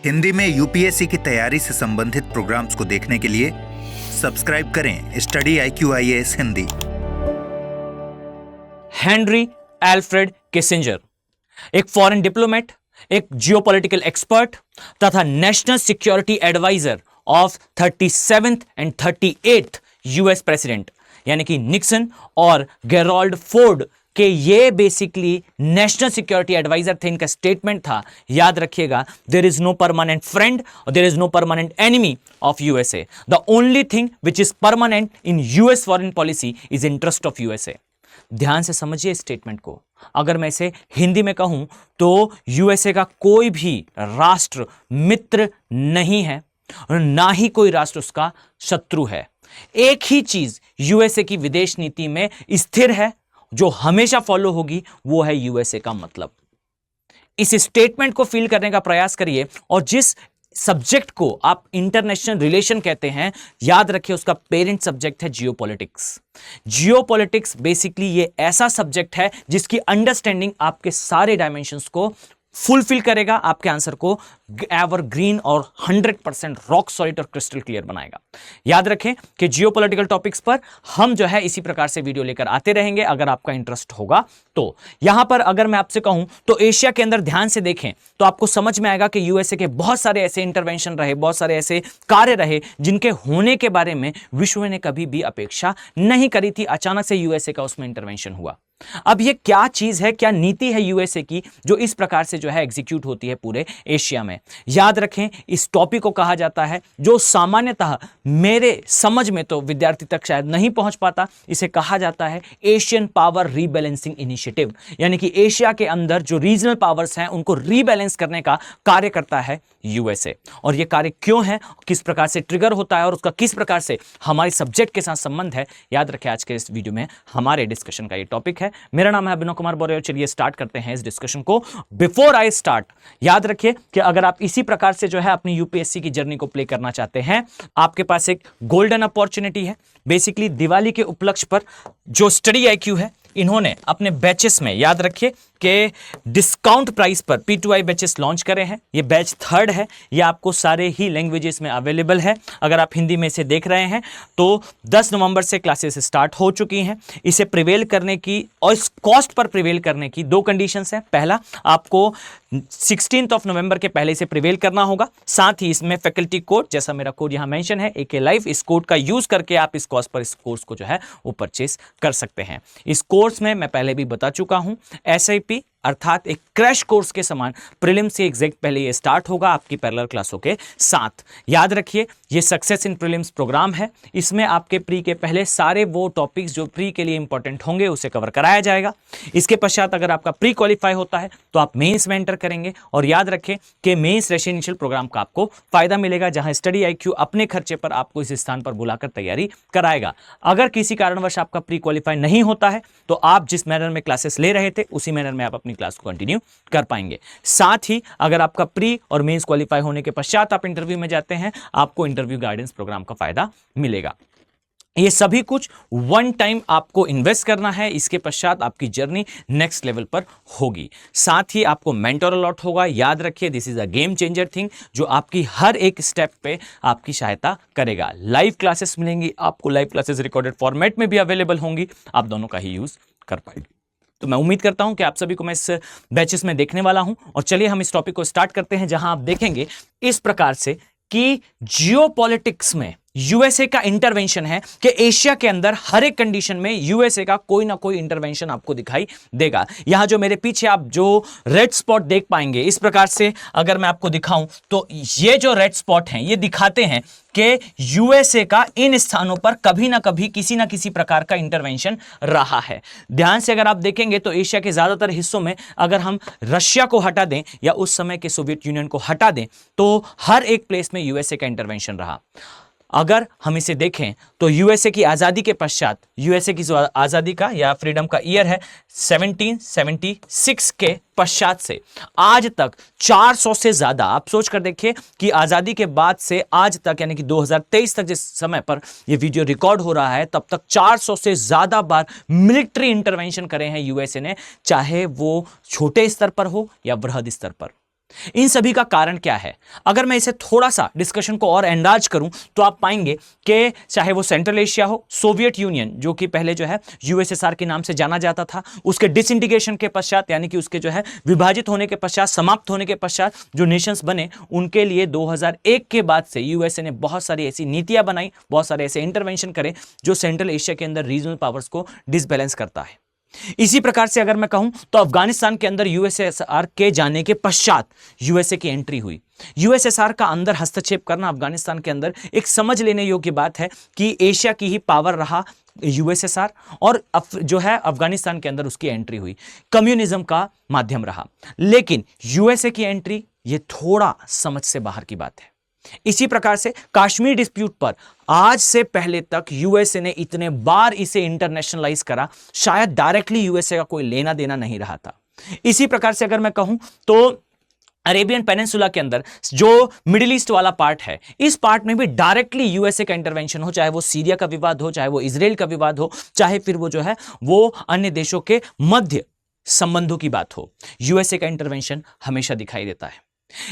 हिंदी में यूपीएससी की तैयारी से संबंधित प्रोग्राम्स को देखने के लिए सब्सक्राइब करें study IQ IAS Hindi. Henry Alfred Kissinger एक फॉरेन डिप्लोमेट, एक जियोपॉलिटिकल एक्सपर्ट तथा national security adviser of 37th and 38th US president यानी कि निक्सन और गेराल्ड फोर्ड के ये बेसिकली नेशनल सिक्योरिटी एडवाइजर थे। इनका स्टेटमेंट था, याद रखिएगा, there is no permanent friend और there is no permanent enemy of USA. The only thing which is permanent in US foreign policy is interest of USA. ध्यान से समझिए statement को। अगर मैं इसे हिंदी में कहूं तो यूएसए का कोई भी राष्ट्र मित्र नहीं है और ना ही कोई राष्ट्र उसका शत्रु है। एक ही चीज यूएसए की विदेश नीति में स्थिर है जो हमेशा फॉलो होगी, वो है यूएसए का मतलब। इस स्टेटमेंट को फील करने का प्रयास करिए और जिस सब्जेक्ट को आप इंटरनेशनल रिलेशन कहते हैं, याद रखिए उसका पेरेंट सब्जेक्ट है जियोपॉलिटिक्स। जियोपॉलिटिक्स बेसिकली ये ऐसा सब्जेक्ट है जिसकी अंडरस्टैंडिंग आपके सारे डायमेंशंस को फुलफिल करेगा, आपके आंसर को एवरग्रीन और 100% रॉक सॉलिड और क्रिस्टल क्लियर बनाएगा। याद रखें कि जियोपॉलिटिकल टॉपिक्स पर हम जो है इसी प्रकार से वीडियो लेकर आते रहेंगे अगर आपका इंटरेस्ट होगा तो। यहां पर अगर मैं आपसे कहूं तो एशिया के अंदर ध्यान से देखें तो आपको समझ में आएगा कि यूएसए के बहुत सारे ऐसे इंटरवेंशन रहे, बहुत सारे ऐसे कार्य रहे जिनके होने के बारे में विश्व ने कभी भी अपेक्षा नहीं करी थी। अचानक से यूएसए का उसमें इंटरवेंशन हुआ। अब ये क्या चीज है, क्या नीति है यूएसए की जो इस प्रकार से जो है एग्जीक्यूट होती है पूरे एशिया में। याद रखें इस टॉपिक को कहा जाता है, जो सामान्यतः मेरे समझ में तो विद्यार्थी तक शायद नहीं पहुंच पाता, इसे कहा जाता है एशियन पावर रीबैलेंसिंग इनिशिएटिव। यानी कि एशिया के अंदर जो रीजनल पावर्स हैं उनको रीबैलेंस करने का कार्य करता है यूएसए। और यह कार्य क्यों है, किस प्रकार से ट्रिगर होता है और उसका किस प्रकार से हमारे सब्जेक्ट के साथ संबंध है, याद रखें आज के इस वीडियो में हमारे डिस्कशन का ये टॉपिक है। मेरा नाम है अभिनव कुमार बोरे और चलिए स्टार्ट करते हैं इस डिस्कशन को। बिफोर आई स्टार्ट, याद रखिए कि अगर आप इसी प्रकार से जो है अपनी यूपीएससी की जर्नी को प्ले करना चाहते हैं, आपके पास एक गोल्डन अपॉर्चुनिटी है। बेसिकली दिवाली के उपलक्ष्य पर जो स्टडी IQ है, इन्होंने अपने बैचेस में, याद रखिए कि डिस्काउंट प्राइस पर P2I बैचेस लॉन्च करे हैं। ये बैच 3rd है, ये आपको सारे ही लैंग्वेजेस में अवेलेबल है। अगर आप हिंदी में इसे देख रहे हैं तो 10 नवंबर से क्लासेस स्टार्ट हो चुकी हैं। इसे प्रिवेल करने की और इस कॉस्ट पर प्रिवेल करने की 2 कंडीशंस हैं। पहला, आपको 16 नवंबर के पहले से प्रिवेल करना होगा। साथ ही इसमें फैकल्टी कोड, जैसा मेरा कोड यहां मेंशन है AK लाइव, इस कोड का यूज करके आप इस कॉस्ट पर इस कोर्स को जो है वो परचेस कर सकते हैं। इस कोर्स में मैं पहले भी बता चुका हूं, SIP अर्थात एक क्रैश कोर्स के समान प्रीलिम्स से एग्जैक्ट पहले ये स्टार्ट होगा आपकी पैरेलल क्लासों के साथ। याद रखिए ये सक्सेस इन प्रीलिम्स प्रोग्राम है। इसमें आपके प्री के पहले सारे वो टॉपिक्स जो प्री के लिए इंपॉर्टेंट होंगे उसे कवर कराया जाएगा। इसके पश्चात अगर आपका प्री क्वालिफाई होता है तो आप मेंस में एंटर करेंगे। और याद रखें कि मेंस रेसिडेंशियल प्रोग्राम का आपको फायदा मिलेगा, जहां स्टडी IQ अपने खर्चे पर आपको इस स्थान पर बुलाकर तैयारी कराएगा। अगर किसी कारणवश आपका प्री क्वालिफाई नहीं होता है तो आप जिस मैनर में क्लासेस ले रहे थे उसी मैनर में आप अपनी क्लास को कंटिन्यू कर पाएंगे। साथ ही अगर आपका प्री और मेंस क्वालिफाई होने के पश्चात आप इंटरव्यू में जाते हैं, आपको इंटरव्यू गाइडेंस प्रोग्राम का फायदा मिलेगा। ये सभी कुछ वन टाइम आपको इन्वेस्ट करना है। इसके पश्चात आपकी जर्नी नेक्स्ट लेवल पर होगी। साथ ही आपको मेंटर अलॉट होगा। याद रखिए this is a game changer thing जो आपकी हर एक स्टेप पे आपकी सहायता करेगा। लाइव क्लासेस मिलेंगी आपको, लाइव क्लासेस रिकॉर्डेड फॉर्मेट में भी अवेलेबल होंगी, आप दोनों का ही यूज कर पाएंगे। तो मैं उम्मीद करता हूं कि आप सभी को मैं इस बैचेस में देखने वाला हूं। और चलिए हम इस टॉपिक को स्टार्ट करते हैं, जहां आप देखेंगे इस प्रकार से कि जियोपॉलिटिक्स में यूएसए का इंटरवेंशन है कि एशिया के अंदर हर एक कंडीशन में यूएसए का कोई ना कोई इंटरवेंशन आपको दिखाई देगा। यहां जो मेरे पीछे आप जो रेड स्पॉट देख पाएंगे, इस प्रकार से अगर मैं आपको दिखाऊं तो ये जो रेड स्पॉट हैं ये दिखाते हैं कि यूएसए का इन स्थानों पर कभी ना कभी किसी ना किसी प्रकार का इंटरवेंशन रहा है। ध्यान से अगर आप देखेंगे तो एशिया के ज्यादातर हिस्सों में अगर हम रशिया को हटा दें या उस समय के सोवियत यूनियन को हटा दें तो हर एक प्लेस में यूएसए का इंटरवेंशन रहा। अगर हम इसे देखें तो यूएसए की आज़ादी के पश्चात, यूएसए की जो आज़ादी का या फ्रीडम का ईयर है 1776 के पश्चात से आज तक 400 से ज़्यादा, आप सोच कर देखिए कि आज़ादी के बाद से आज तक यानी कि 2023 तक जिस समय पर यह वीडियो रिकॉर्ड हो रहा है तब तक 400 से ज़्यादा बार मिलिट्री इंटरवेंशन करे हैं यूएसए ने, चाहे वो छोटे स्तर पर हो या बृहद स्तर पर। इन सभी का कारण क्या है? अगर मैं इसे थोड़ा सा डिस्कशन को और एंडाज करूं तो आप पाएंगे कि चाहे वो सेंट्रल एशिया हो, सोवियत यूनियन जो कि पहले जो है यूएसएसआर के नाम से जाना जाता था, उसके डिसइंटीग्रेशन के पश्चात यानी कि उसके जो है विभाजित होने के पश्चात, समाप्त होने के पश्चात जो नेशंस बने, उनके लिए 2001 के बाद से यूएसए ने बहुत सारी ऐसी नीतियां बनाई, बहुत सारे ऐसे इंटरवेंशन करे जो सेंट्रल एशिया के अंदर रीजनल पावर्स को डिसबैलेंस करता है। इसी प्रकार से अगर मैं कहूं तो अफगानिस्तान के अंदर यूएसएसआर के जाने के पश्चात यूएसए की एंट्री हुई। यूएसएसआर का अंदर हस्तक्षेप करना अफगानिस्तान के अंदर एक समझ लेने योग्य बात है कि एशिया की ही पावर रहा यूएसएसआर, और जो है अफगानिस्तान के अंदर उसकी एंट्री हुई, कम्युनिज्म का माध्यम रहा। लेकिन यूएसए की एंट्री ये थोड़ा समझ से बाहर की बात है। इसी प्रकार से कश्मीर डिस्प्यूट पर आज से पहले तक यूएसए ने इतने बार इसे इंटरनेशनलाइज करा, शायद डायरेक्टली यूएसए का कोई लेना देना नहीं रहा था। इसी प्रकार से अगर मैं कहूं तो अरेबियन पेनिनसुला के अंदर जो मिडिल ईस्ट वाला पार्ट है, इस पार्ट में भी डायरेक्टली यूएसए का इंटरवेंशन हो, चाहे वो सीरिया का विवाद हो, चाहे वो इजराइल का विवाद हो, चाहे फिर वो जो है वो अन्य देशों के मध्य संबंधों की बात हो, यूएसए का इंटरवेंशन हमेशा दिखाई देता है।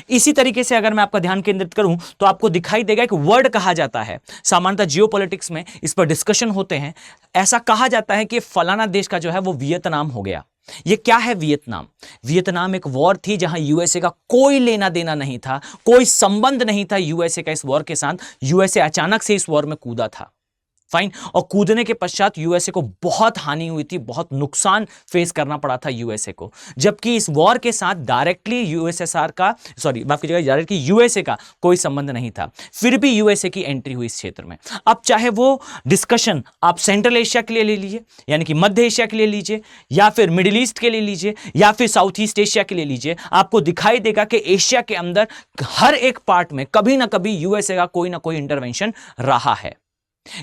इसी तरीके से अगर मैं आपका ध्यान केंद्रित करूं तो आपको दिखाई देगा एक वर्ड कहा जाता है, सामान्यतः जियोपॉलिटिक्स में इस पर डिस्कशन होते हैं। ऐसा कहा जाता है कि फलाना देश का जो है वो वियतनाम हो गया। ये क्या है वियतनाम? वियतनाम एक वॉर थी जहां यूएसए का कोई लेना देना नहीं था, कोई संबंध नहीं था यूएसए का इस वॉर के साथ। यूएसए अचानक से इस वॉर में कूदा था, फाइन, और कूदने के पश्चात यूएसए को बहुत हानि हुई थी, बहुत नुकसान फेस करना पड़ा था यूएसए को। जबकि इस वॉर के साथ डायरेक्टली यूएसएसआर का, सॉरी माफ कीजिएगा, डायरेक्टली यूएसए का कोई संबंध नहीं था, फिर भी यूएसए की एंट्री हुई इस क्षेत्र में। अब चाहे वो डिस्कशन आप सेंट्रल एशिया के लिए ले लीजिए, यानी कि मध्य एशिया के लिए लीजिए, या फिर मिडिल ईस्ट के लिए लीजिए, या फिर साउथ ईस्ट एशिया के लिए लीजिए, आपको दिखाई देगा कि एशिया के अंदर हर एक पार्ट में कभी ना कभी यूएसए का कोई ना कोई इंटरवेंशन रहा है।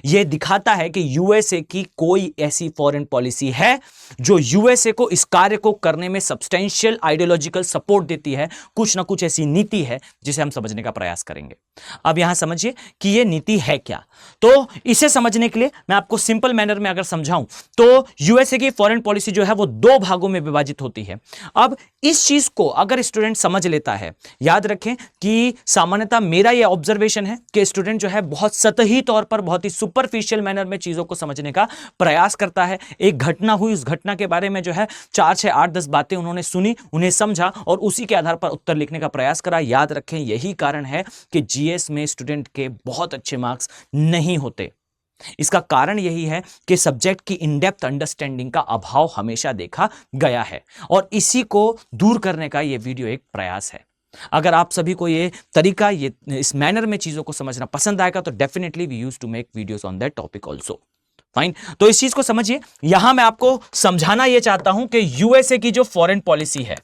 यह दिखाता है कि यूएसए की कोई ऐसी फॉरेन पॉलिसी है जो यूएसए को इस कार्य को करने में सब्सटेंशियल आइडियोलॉजिकल सपोर्ट देती है। कुछ ना कुछ ऐसी नीति है जिसे हम समझने का प्रयास करेंगे। अब यहां समझिए कि यह नीति है क्या। तो इसे समझने के लिए मैं आपको सिंपल मैनर में अगर समझाऊं तो यूएसए की फॉरेन पॉलिसी जो है वो दो भागों में विभाजित होती है। अब इस चीज को अगर स्टूडेंट समझ लेता है, याद रखें कि सामान्यतः मेरा यह ऑब्जर्वेशन है कि स्टूडेंट जो है बहुत सतही तौर पर, बहुत ही सुपरफिशियल मैनर में चीजों को समझने का प्रयास करता है। एक घटना हुई, उस घटना के बारे में जो है 4, 6, 8, 10 बातें उन्होंने सुनी, उन्हें समझा और उसी के आधार पर उत्तर लिखने का प्रयास करा। याद रखें यही कारण है कि जीएस में स्टूडेंट के बहुत अच्छे मार्क्स नहीं होते। इसका कारण यही है कि सब्जेक्ट की इनडेप्थ अंडरस्टैंडिंग का अभाव हमेशा देखा गया है और इसी को दूर करने का यह वीडियो एक प्रयास है। अगर आप सभी को ये तरीका, ये इस मैनर में चीजों को समझना पसंद आएगा तो definitely we used to make videos on that topic also. Fine, तो इस चीज को समझिए। यहां मैं आपको समझाना यह चाहता हूं कि यूएसए की जो फॉरेन पॉलिसी है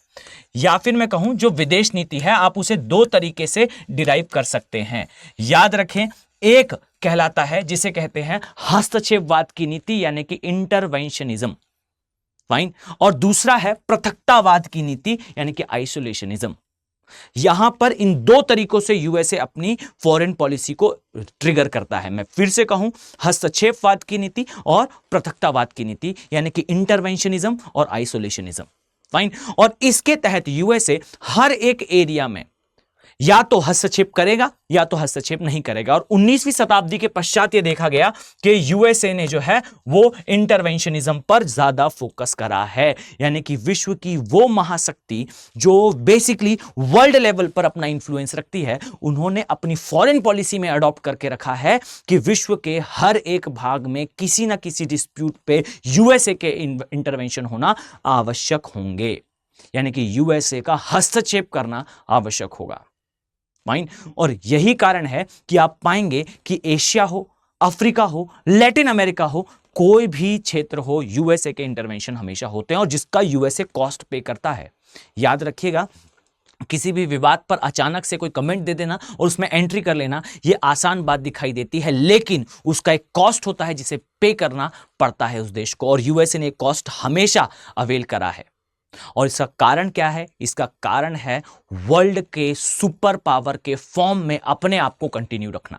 या फिर मैं कहूं जो विदेश नीति है, आप उसे दो तरीके से डिराइव कर सकते हैं। याद रखें, एक कहलाता है जिसे कहते हैं हस्तक्षेपवाद की नीति यानी कि इंटरवेंशनिज्म, फाइन, और दूसरा है पृथकतावाद की नीति यानी कि आइसोलेशनिज्म। यहां पर इन दो तरीकों से यूएसए अपनी फॉरेन पॉलिसी को ट्रिगर करता है। मैं फिर से कहूं, हस्तक्षेपवाद की नीति और पृथकतावाद की नीति यानी कि इंटरवेंशनिज्म और आइसोलेशनिज्म, फाइन। और इसके तहत यूएसए हर एक एरिया में या तो हस्तक्षेप करेगा या तो हस्तक्षेप नहीं करेगा। और 19वीं शताब्दी के पश्चात यह देखा गया कि यूएसए ने जो है वो इंटरवेंशनिज्म पर ज्यादा फोकस करा है, यानी कि विश्व की वो महाशक्ति जो बेसिकली वर्ल्ड लेवल पर अपना इंफ्लुएंस रखती है, उन्होंने अपनी फॉरेन पॉलिसी में अडॉप्ट करके रखा है कि विश्व के हर एक भाग में किसी ना किसी डिस्प्यूट पे यूएसए के इंटरवेंशन होना आवश्यक होंगे, यानी कि यूएसए का हस्तक्षेप करना आवश्यक होगा। फाइन, और यही कारण है कि आप पाएंगे कि एशिया हो, अफ्रीका हो, लैटिन अमेरिका हो, कोई भी क्षेत्र हो, यूएसए के इंटरवेंशन हमेशा होते हैं और जिसका यूएसए कॉस्ट पे करता है। याद रखिएगा, किसी भी विवाद पर अचानक से कोई कमेंट दे देना और उसमें एंट्री कर लेना, यह आसान बात दिखाई देती है, लेकिन उसका एक कॉस्ट होता है जिसे पे करना पड़ता है उस देश को, और यूएसए ने कॉस्ट हमेशा अवेल करा है। और इसका कारण क्या है? इसका कारण है वर्ल्ड के सुपर पावर के फॉर्म में अपने आप को कंटिन्यू रखना।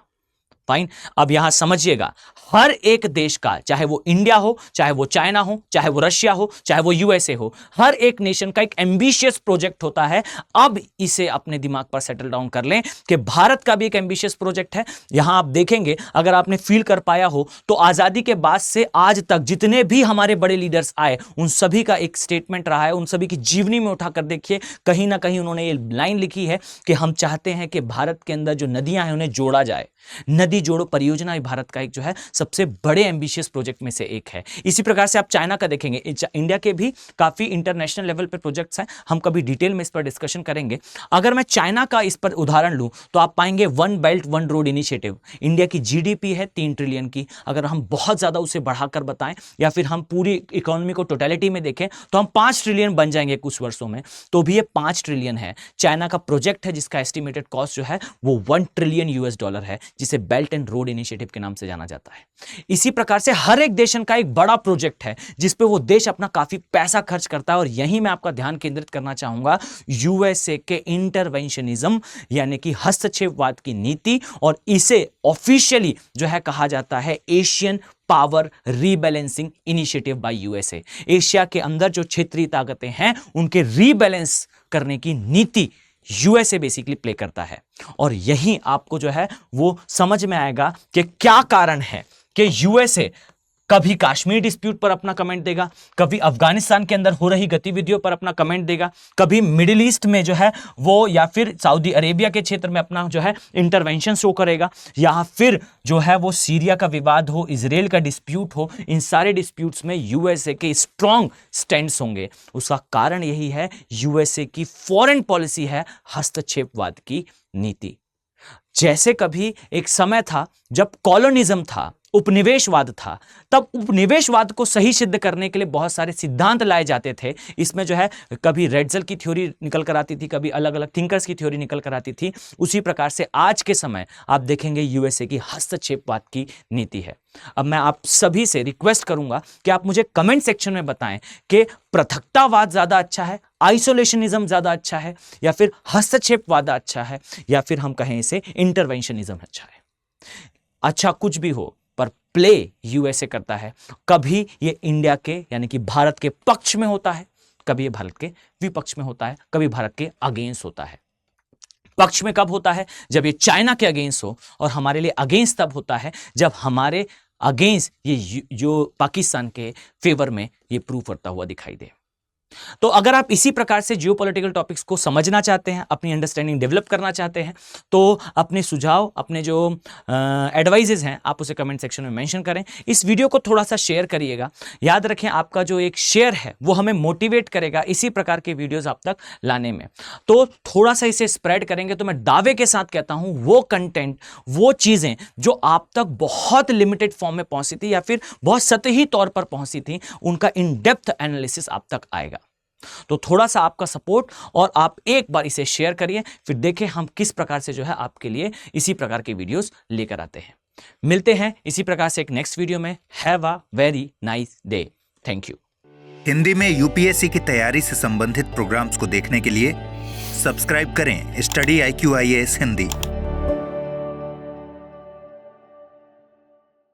फाइन। अब यहां समझिएगा, हर एक देश का, चाहे वो इंडिया हो, चाहे वो चाइना हो, चाहे वो रशिया हो, चाहे वो यूएसए हो, हर एक नेशन का एक एम्बिशियस प्रोजेक्ट होता है। अब इसे अपने दिमाग पर सेटल डाउन कर लें कि भारत का भी एक एम्बिशियस प्रोजेक्ट है। यहां आप देखेंगे, अगर आपने फील कर पाया हो तो आजादी के बाद से आज तक जितने भी हमारे बड़े लीडर्स आए, उन सभी का एक स्टेटमेंट रहा है, उन सभी की जीवनी में उठाकर देखिए, कहीं ना कहीं उन्होंने ये लाइन लिखी है कि हम चाहते हैं कि भारत के अंदर जो नदियां हैं उन्हें जोड़ा जाए। नदी जोड़ो परियोजना भारत का एक जो है सबसे बड़े एम्बिशियस प्रोजेक्ट में से एक है। इसी प्रकार से आप चाइना का देखेंगे, इंडिया के भी काफी इंटरनेशनल लेवल पर प्रोजेक्ट्स हैं, हम कभी डिटेल में इस पर डिस्कशन करेंगे। अगर मैं चाइना का इस पर उदाहरण लूं तो आप पाएंगे one belt one road initiative. India की जीडीपी है 3 ट्रिलियन की, अगर हम बहुत ज्यादा उसे बढ़ाकर बताएं या फिर हम पूरी इकोनॉमी को टोटलिटी में देखें तो हम 5 ट्रिलियन बन जाएंगे कुछ वर्षों में, तो भी ये 5 ट्रिलियन है। चाइना का प्रोजेक्ट है जिसका एस्टिमेटेड कॉस्ट जो है वो $1 ट्रिलियन है, जिसे बेल्ट एंड रोड इनिशिएटिव के नाम से जाना जाता है। इसी प्रकार से हर एक देश का एक बड़ा प्रोजेक्ट है जिस पे वो देश अपना काफी पैसा खर्च करता है, और यहीं मैं आपका ध्यान केंद्रित करना चाहूंगा यूएसए के इंटरवेंशनिज्म यानी कि हस्तक्षेपवाद की नीति, और इसे ऑफिशियली जो है कहा जाता है Asian power rebalancing initiative by USA. Asia के अंदर जो क्षेत्रीय ताकतें हैं उनके रीबैलेंस करने की नीति यूएसए बेसिकली प्ले करता है। और यही आपको जो है वो समझ में आएगा कि क्या कारण है कि यूएसए कभी कश्मीर डिस्प्यूट पर अपना कमेंट देगा, कभी अफगानिस्तान के अंदर हो रही गतिविधियों पर अपना कमेंट देगा, कभी मिडिल ईस्ट में जो है वो या फिर सऊदी अरेबिया के क्षेत्र में अपना जो है इंटरवेंशन शो करेगा, या फिर जो है वो सीरिया का विवाद हो, इजराइल का डिस्प्यूट हो, इन सारे डिस्प्यूट्स में यूएसए के स्ट्रॉन्ग स्टैंड्स होंगे। उसका कारण यही है, यूएसए की फॉरेन पॉलिसी है हस्तक्षेपवाद की नीति। जैसे कभी एक समय था जब कॉलोनिज्म था, उपनिवेशवाद था, तब उपनिवेशवाद को सही सिद्ध करने के लिए बहुत सारे सिद्धांत लाए जाते थे। इसमें जो है कभी रेड्जल की थ्योरी निकल कर आती थी, कभी अलग अलग थिंकर्स की थ्योरी निकल कर आती थी। उसी प्रकार से आज के समय आप देखेंगे यूएसए की हस्तक्षेपवाद की नीति है। अब मैं आप सभी से रिक्वेस्ट करूंगा कि आप मुझे कमेंट सेक्शन में बताएं कि पृथकतावाद ज्यादा अच्छा है, आइसोलेशनिज्म ज्यादा अच्छा है, या फिर हस्तक्षेपवाद अच्छा है, या फिर हम कहें इसे इंटरवेंशनिज्म अच्छा है। अच्छा कुछ भी हो, पर प्ले यूएसए करता है। कभी ये इंडिया के यानी कि भारत के पक्ष में होता है, कभी ये भारत के विपक्ष में होता है, कभी भारत के अगेंस्ट होता है। पक्ष में कब होता है? जब ये चाइना के अगेंस्ट हो, और हमारे लिए अगेंस्ट तब होता है जब हमारे अगेंस्ट ये जो पाकिस्तान के फेवर में ये प्रूव करता हुआ दिखाई दे। तो अगर आप इसी प्रकार से जियोपॉलिटिकल टॉपिक्स को समझना चाहते हैं, अपनी अंडरस्टैंडिंग डेवलप करना चाहते हैं, तो अपने सुझाव, अपने जो एडवाइजेज हैं, आप उसे कमेंट सेक्शन में मेंशन करें। इस वीडियो को थोड़ा सा शेयर करिएगा। याद रखें, आपका जो एक शेयर है वो हमें मोटिवेट करेगा इसी प्रकार के वीडियोस आप तक लाने में। तो थोड़ा सा इसे स्प्रेड करेंगे तो मैं दावे के साथ कहता हूं वो कंटेंट, वो चीजें जो आप तक बहुत लिमिटेड फॉर्म में पहुंची थी या फिर बहुत सतही तौर पर पहुंची थी, उनका इन डेप्थ एनालिसिस आप तक आएगा। तो थोड़ा सा आपका सपोर्ट, और आप एक बार इसे शेयर करिए, फिर देखें हम किस प्रकार से जो है आपके लिए इसी प्रकार के वीडियोस लेकर आते हैं। मिलते हैं इसी प्रकार से एक नेक्स्ट वीडियो में। Have a very nice day. Thank you. Hindi में यूपीएससी की तैयारी से संबंधित प्रोग्राम्स को देखने के लिए सब्सक्राइब करें स्टडी IQ IAS हिंदी।